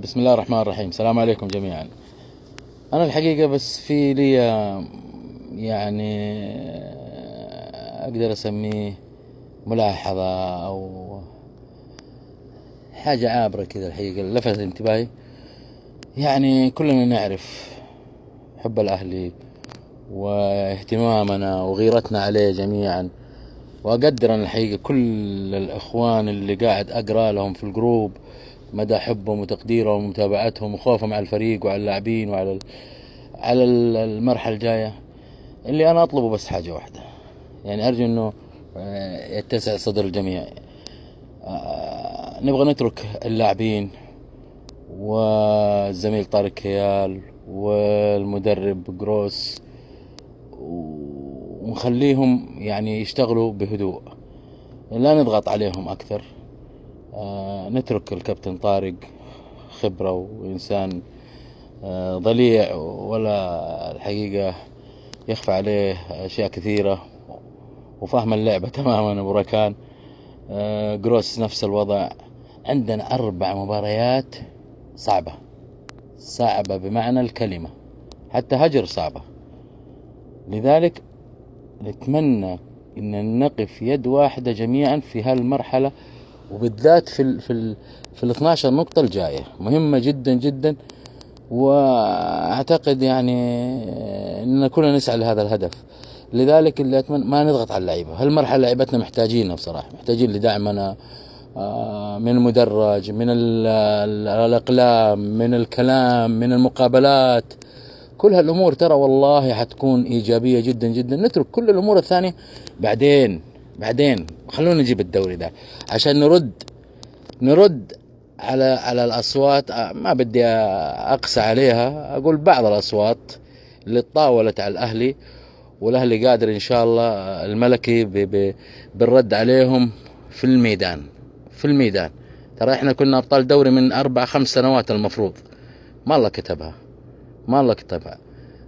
بسم الله الرحمن الرحيم. السلام عليكم جميعا. أنا الحقيقة بس في لي يعني أقدر أسميه ملاحظة أو حاجة عابرة كذا، الحقيقة لفتت انتباهي. يعني كلنا نعرف حب الأهلي واهتمامنا وغيرتنا عليه جميعا، وأقدر أنا الحقيقة كل الإخوان اللي قاعد أقرأ لهم في الجروب مدى حبهم وتقديرهم ومتابعتهم وخوفهم على الفريق وعلى اللاعبين وعلى المرحلة الجاية. اللي أنا أطلبه بس حاجة واحدة، يعني أرجو أنه يتسع صدر الجميع. نبغى نترك اللاعبين والزميل طارق كيال والمدرب جروس ونخليهم يعني يشتغلوا بهدوء، لا نضغط عليهم أكثر. نترك الكابتن طارق، خبرة وإنسان ضليع، ولا الحقيقة يخفى عليه أشياء كثيرة وفهم اللعبة تماما. أبو ركان جروس نفس الوضع. عندنا 4 مباريات صعبة بمعنى الكلمة، حتى هجر صعبة. لذلك نتمنى أن نقف يد واحدة جميعا في هالمرحلة، وبالذات في 12 نقطة الجاية مهمة جدا جدا. واعتقد يعني اننا كلنا نسعى لهذا الهدف. لذلك اللي اتمنى ما نضغط على اللعيبه. هالمرحله لعيبتنا محتاجينها بصراحه، محتاجين لدعمنا من المدرج، من الاقلام، من الكلام، من المقابلات. كل هالامور ترى والله حتكون ايجابيه جدا جدا. نترك كل الامور الثانيه بعدين خلونا نجيب الدوري ده عشان نرد على الأصوات. ما بدي أقسى عليها، أقول بعض الأصوات اللي تطاولت على الأهلي، والأهلي قادر إن شاء الله الملكي بالرد عليهم في الميدان. ترى إحنا كنا أبطال دوري من 4-5 سنوات، المفروض ما الله كتبها.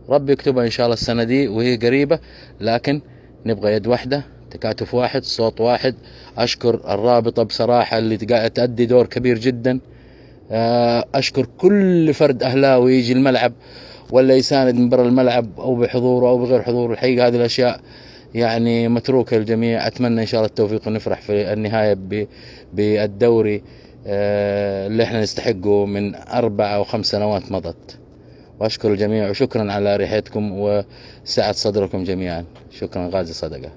ربي يكتبها إن شاء الله السنة دي وهي قريبة، لكن نبغى يد واحدة، تكاتف واحد، صوت واحد. أشكر الرابطة بصراحة اللي قاعدة تأدي دور كبير جدا. أشكر كل فرد أهلاوي يجي الملعب ولا يساند من برا الملعب أو بحضوره أو بغير حضوره. الحقيقة هذه الأشياء يعني متروكة للجميع. أتمنى إن شاء الله التوفيق ونفرح في النهاية بالدوري اللي احنا نستحقه من 4 أو 5 سنوات مضت. وأشكر الجميع وشكرا على رحلتكم وسعة صدركم جميعا. شكرا. غازي صدقة.